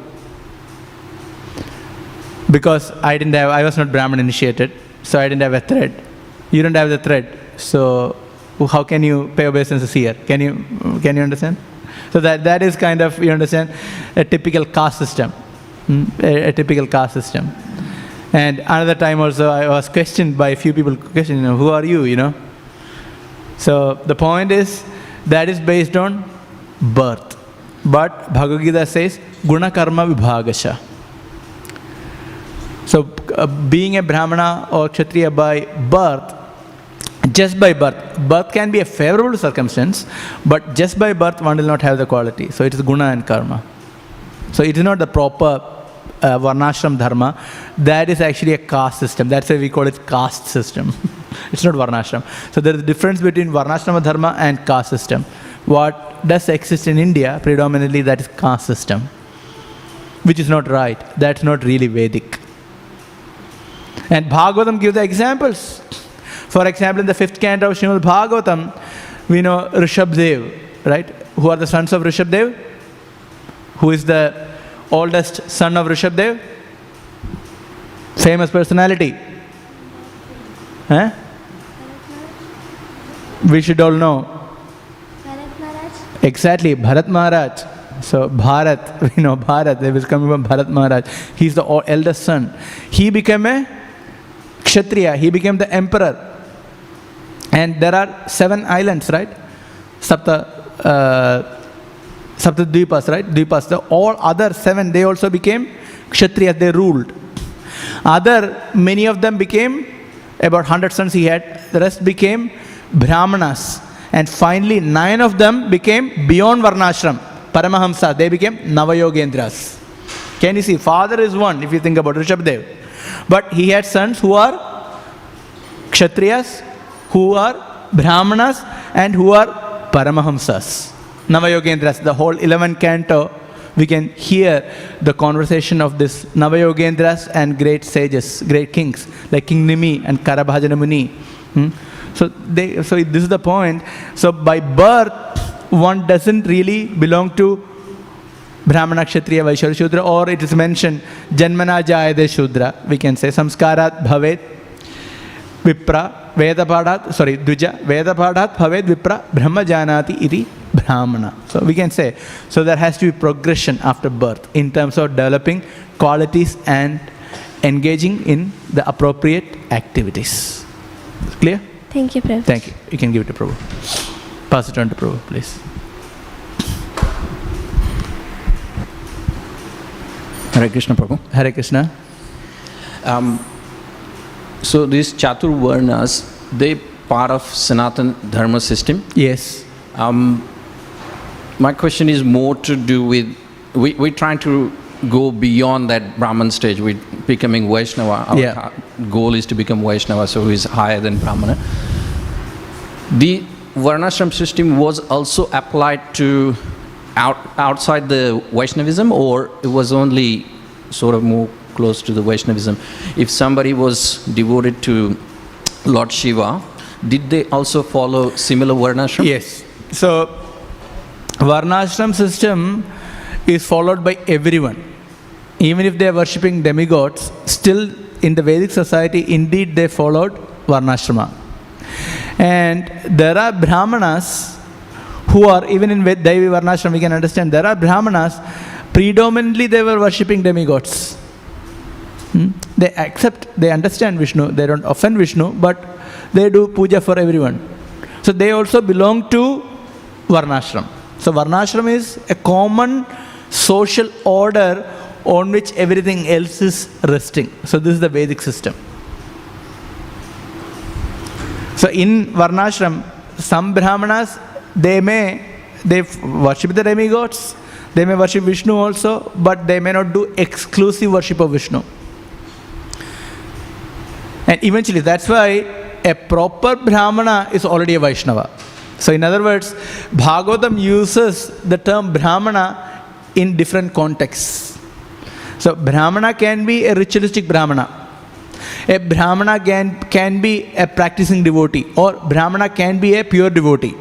Because I was not Brahmin initiated, so I didn't have a thread. You don't have the thread, so how can you pay obeisances here? Can you understand? So that is kind of, you understand, a typical caste system. A typical caste system. And another time also I was questioned by a few people, who are you, So the point is, that is based on birth. But Bhagavad Gita says, guna karma vibhagasha. So being a Brahmana or Kshatriya by birth, just by birth can be a favorable circumstance, but just by birth one will not have the quality. So it is guna and karma. So it is not the proper Varnashram Dharma. That is actually a caste system. That's why we call it caste system. It's not Varnashram. So there is a difference between Varnashrama Dharma and caste system. What does exist in India, predominantly, that is caste system, which is not right. That's not really Vedic. And Bhagavatam gives the examples. For example, in the 5th canto of Śrīmad Bhāgavatam, we know Rishabdev, right? Who are the sons of Rishabdev? Who is the oldest son of Rishabdev? Famous personality. Huh? We should all know. Bharat Maharaj? Exactly, Bharat Maharaj. So Bharat, we know Bharat, they was coming from Bharat Maharaj. He's the eldest son. He became a Kshatriya, he became the emperor. And there are 7 islands, right? Saptadvipas, right? Dvipas. The all other 7, they also became Kshatriyas, they ruled. Many of them became, about 100 sons he had, the rest became Brahmanas. And finally 9 of them became beyond Varnashram, Paramahamsa, they became Navayogendras. Can you see? Father is one, if you think about Rishabdev. But he had sons who are Kshatriyas, who are Brahmanas, and who are Paramahamsas. Navayogendras, the whole 11th canto, we can hear the conversation of this Navayogendras and great sages, great kings, like King Nimi and Karabhajana Muni. So this is the point. So by birth, one doesn't really belong to Brahmana, Kshatriya, Vaishya, Shudra, or it is mentioned, Janmana Jayade Shudra, we can say, Samskarat Bhavet Vipra, Vedapadhat, Dvija, Vedapadhat Bhavet Vipra, Brahma Janati iti Brahmana. So we can say, so there has to be progression after birth in terms of developing qualities and engaging in the appropriate activities. Clear? Thank you, Prabhu. Thank you. You can give it to Prabhu. Pass it on to Prabhu, please. Hare Krishna, Prabhu. Hare Krishna. So these Chatur Varnas, they part of Sanatana Dharma system. Yes. My question is more to do with, we're trying to go beyond that Brahman stage. We're becoming Vaishnava. Our goal is to become Vaishnava, so who is higher than Brahmana. The Varnashram system was also applied to outside the Vaishnavism, or it was only sort of more close to the Vaishnavism? If somebody was devoted to Lord Shiva, did they also follow similar Varnashram? Yes. So, Varnashram system is followed by everyone. Even if they are worshipping demigods, still in the Vedic society, indeed they followed Varnashrama. And there are Brahmanas who are, even in Daivi Varnashram, we can understand, there are Brahmanas, predominantly they were worshipping demigods. They accept, they understand Vishnu, they don't offend Vishnu, but they do puja for everyone. So they also belong to Varnashram. So Varnashram is a common social order on which everything else is resting. So this is the Vedic system. So in Varnashram, some Brahmanas, they worship the demigods, they may worship Vishnu also, but they may not do exclusive worship of Vishnu. And eventually, that's why a proper Brahmana is already a Vaishnava. So in other words, Bhagavatam uses the term Brahmana in different contexts. So Brahmana can be a ritualistic Brahmana. A Brahmana can be a practicing devotee, or Brahmana can be a pure devotee,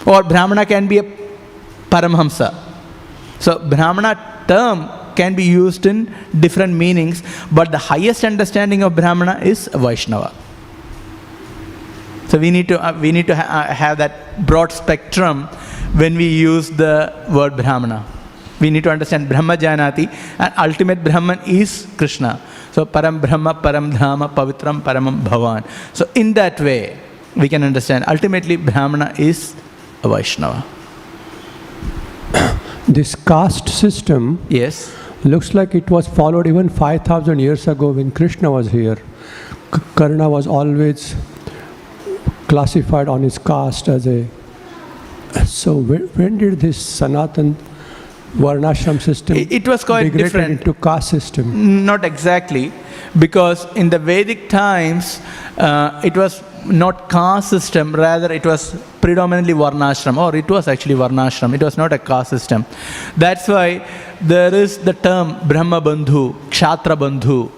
or Brahmana can be a Paramhamsa. So Brahmana term can be used in different meanings, but the highest understanding of Brahmana is Vaishnava. So we need to have that broad spectrum when we use the word Brahmana. We need to understand Brahma Janati, and ultimate Brahman is Krishna. So Param Brahma, Param Dhama, Pavitram, Paramam Bhavan. So in that way, we can understand ultimately Brahmana is a Vaishnava. This caste system, yes, looks like it was followed even 5,000 years ago when Krishna was here. Karna was always classified on his caste as a... So when did this Sanatan Varnashram system it was quite different into caste system? Not exactly, because in the Vedic times, it was not caste system, rather it was predominantly Varnashram, or it was actually Varnashram. It was not a caste system. That's why there is the term Brahma Bandhu, Kshatriya Bandhu.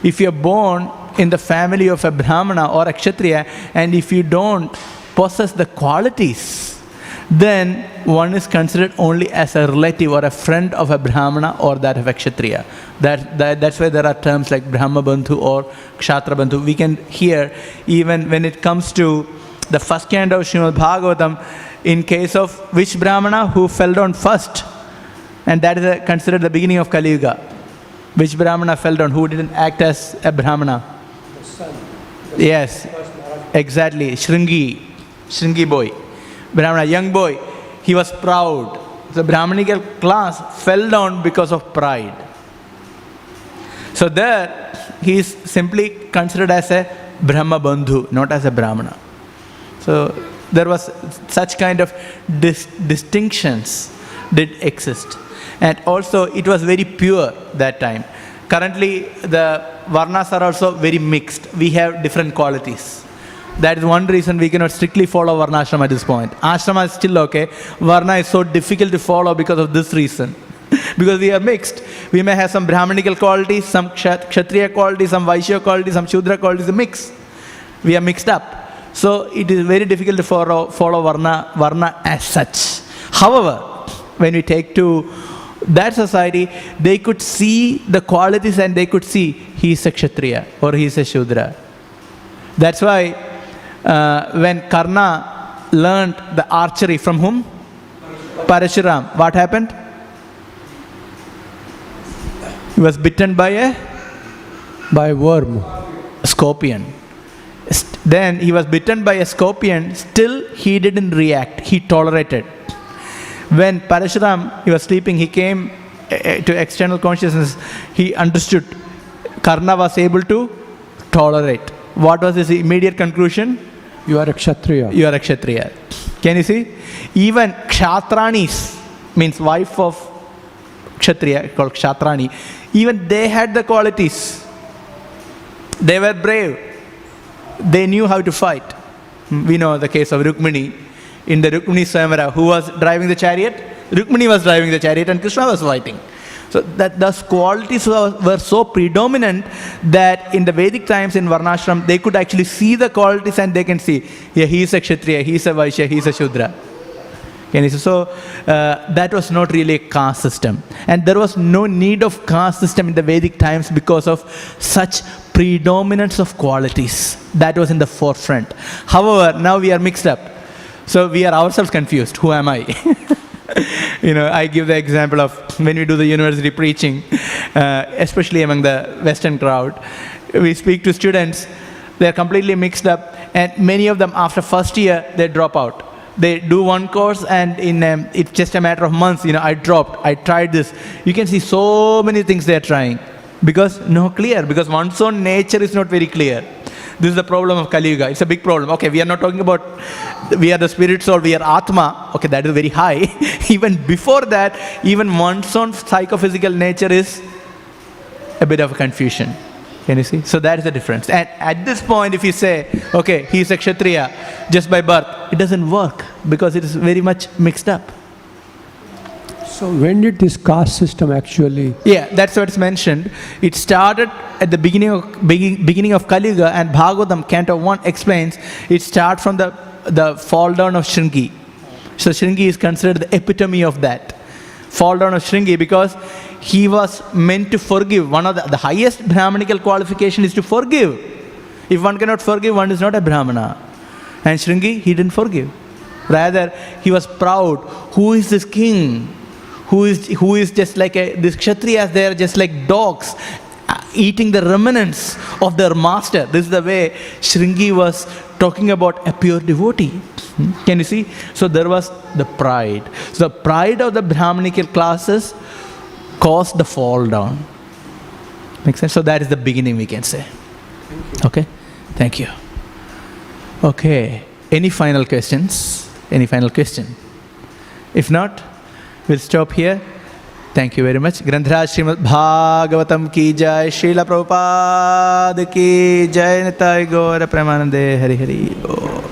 If you're born in the family of a Brahmana or a kshatriya, and if you don't possess the qualities, then one is considered only as a relative or a friend of a Brahmana or that of a kshatriya. That's why there are terms like Brahma Bandhu or Kshatriya Bandhu. We can hear even when it comes to the first canto of Śrīmad Bhāgavatam, in case of which Brahmana who fell down first, and that is considered the beginning of Kali Yuga. Which Brahmana fell down, who didn't act as a Brahmana? The son. Yes, exactly, Shringi boy. Brahmana, young boy, he was proud. The Brahmanical class fell down because of pride. So there, he is simply considered as a Brahma Bandhu, not as a Brahmana. So there was such kind of distinctions did exist. And also, it was very pure that time. Currently, the Varnas are also very mixed. We have different qualities. That is one reason we cannot strictly follow Varnashrama at this point. Ashrama is still okay. Varna is so difficult to follow because of this reason. Because we are mixed. We may have some Brahmanical qualities, some kshatriya qualities, some Vaishya qualities, some Shudra qualities, a mix. We are mixed up. So it is very difficult to follow Varna as such. However, when we take to that society, they could see the qualities and they could see he is a kshatriya or he is a Shudra. That's why when Karna learned the archery from whom? Parashuram. What happened? He was bitten by a worm. scorpion. Then he was bitten by a scorpion. Still, he didn't react. He tolerated. When Parashuram, he was sleeping, he came to external consciousness. He understood. Karna was able to tolerate. What was his immediate conclusion? You are a kshatriya. You are a kshatriya. Can you see? Even kshatranis, means wife of kshatriya, called kshatrani, even they had the qualities. They were brave. They knew how to fight. We know the case of Rukmini. In the Rukmini Swayamvara, who was driving the chariot? Rukmini was driving the chariot and Krishna was fighting. So that those qualities were so predominant that in the Vedic times in Varnashrama, they could actually see the qualities and they can see, yeah, he is a kshatriya, he is a Vaishya, he is a Shudra. So that was not really a caste system. And there was no need of caste system in the Vedic times because of such predominance of qualities. That was in the forefront. However, now we are mixed up. So we are ourselves confused. Who am I? I give the example of when we do the university preaching, especially among the Western crowd, we speak to students, they're completely mixed up, and many of them after first year, they drop out. They do one course and it's just a matter of months, I dropped, I tried this. You can see so many things they're trying. Because one's own nature is not very clear. This is the problem of Kali Yuga. It's a big problem. Okay, we are not talking about we are the spirit soul, we are Atma. Okay, that is very high. Even before that, even one's own psychophysical nature is a bit of a confusion. Can you see? So that is the difference. And at this point, if you say, okay, he is a kshatriya just by birth, it doesn't work because it is very much mixed up. So when did this caste system actually? Yeah, that's what is mentioned. It started at the beginning of Kali Yuga, and Bhagavatam, Canto 1 explains, it starts from the fall down of Shringi. So Shringi is considered the epitome of that. Fall down of Shringi because he was meant to forgive. One of the highest Brahmanical qualification is to forgive. If one cannot forgive, one is not a Brahmana. And Shringi, he didn't forgive. Rather, he was proud. Who is this king? Who is just like these kshatriyas, they are just like dogs eating the remnants of their master. This is the way Shringi was talking about a pure devotee. Can you see? So there was the pride. So the pride of the Brahmanical classes caused the fall down. Makes sense? So that is the beginning, we can say. Okay? Thank you. Okay. Any final questions? Any final question? If not, we'll stop here. Thank you very much. Grantharaj Śrīmad Bhāgavatam ki jai, Srila Prabhupada ki jai, Nitai Gaura Premanande, Hari Hari Bol.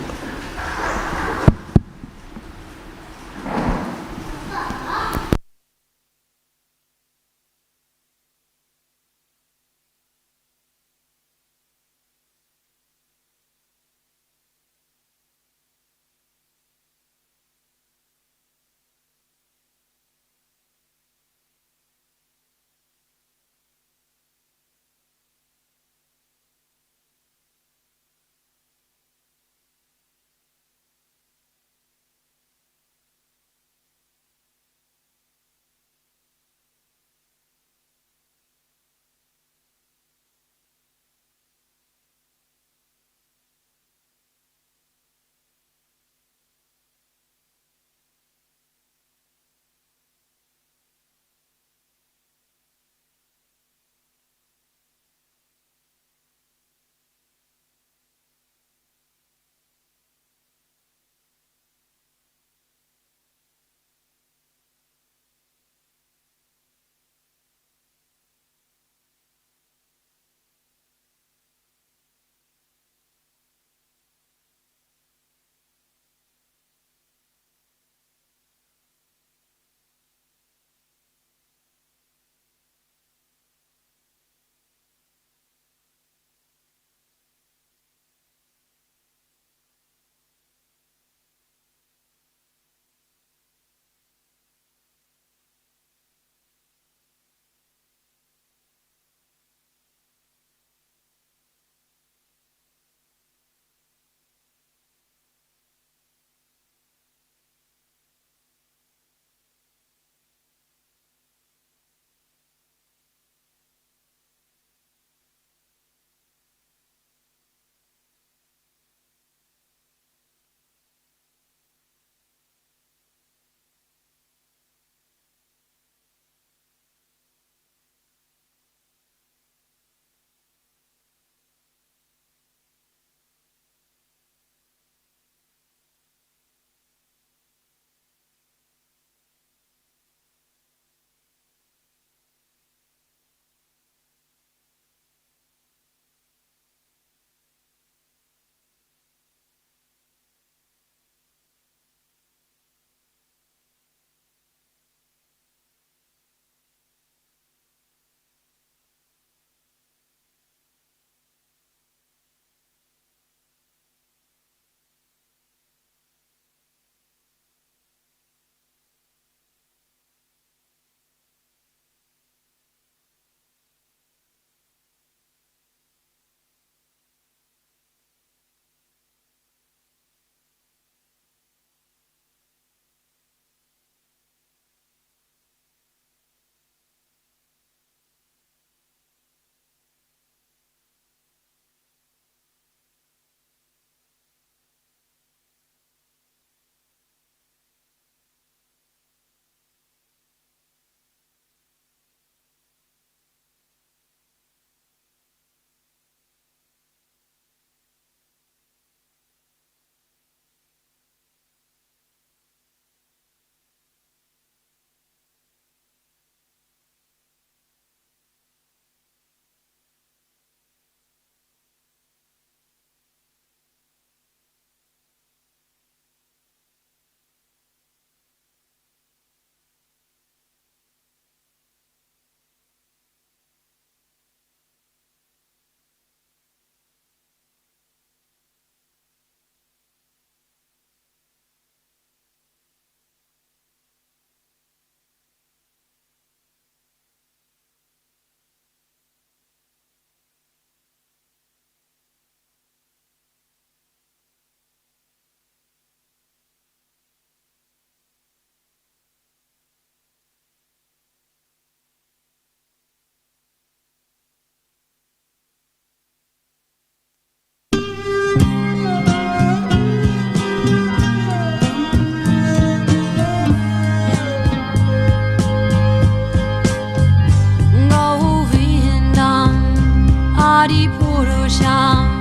Adipurusham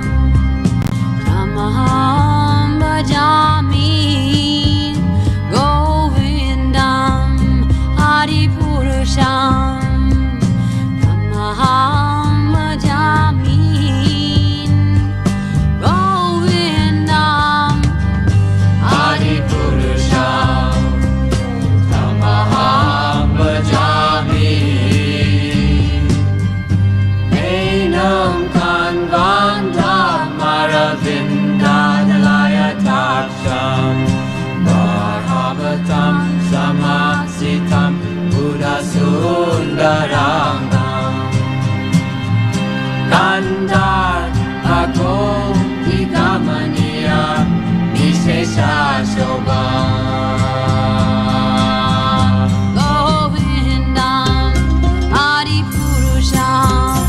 Tamaham Bhajami Govindam Adipurusham Tamaham Bhajami Govindam Adipurusham Tamaham Bhajami Enam Kanvantam Maravindadalaya Taksham Bhagavatam Samasitam Buddhasundarangam Kandar Agopikamaniya Nishesha Shobha Govindam Adipurusham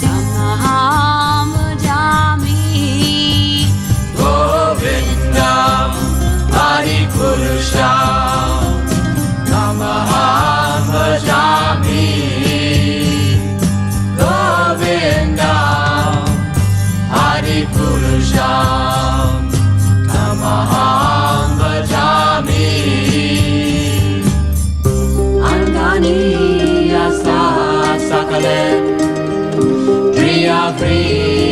Tamaham Bhajami Govindam Adipurusham Tamaham Bhajami Govindam Adipurusham Tamaham Bhajami Angani Yasa Sakale Driya Vriya